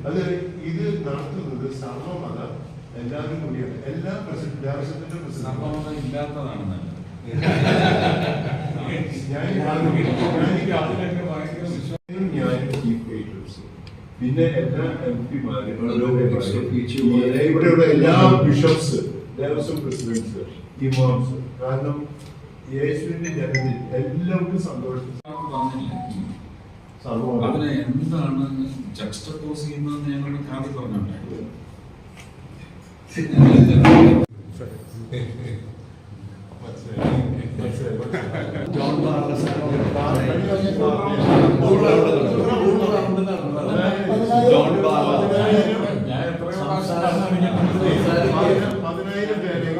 അത് ഇത് നടത്തുന്നത് സർവമത എല്ലാവരും കൂടിയാണ്. എല്ലാ ദേവസ്വത്തിന്റെ പ്രസിഡന്റ് ഇല്ലാത്തതാണ് നല്ലത്. പിന്നെ എല്ലാ MP-മാരും ഇവിടെയുള്ള എല്ലാ ബിഷപ്സ്, ദേവസ്വം പ്രസിഡന്റ്സ്, ഇമാംസ്, കാരണം യേശുവിന്റെ ജനത്തിൽ എല്ലാവർക്കും സന്തോഷം. അതിനെ എന്താണ് ജക്സ്റ്റപ്പോസ് ചെയ്യുന്നതെന്ന് ഞങ്ങളുടെ കാര്യം പറഞ്ഞിട്ടുണ്ടായിരുന്നു. ജോൺ $10,000 പേരെ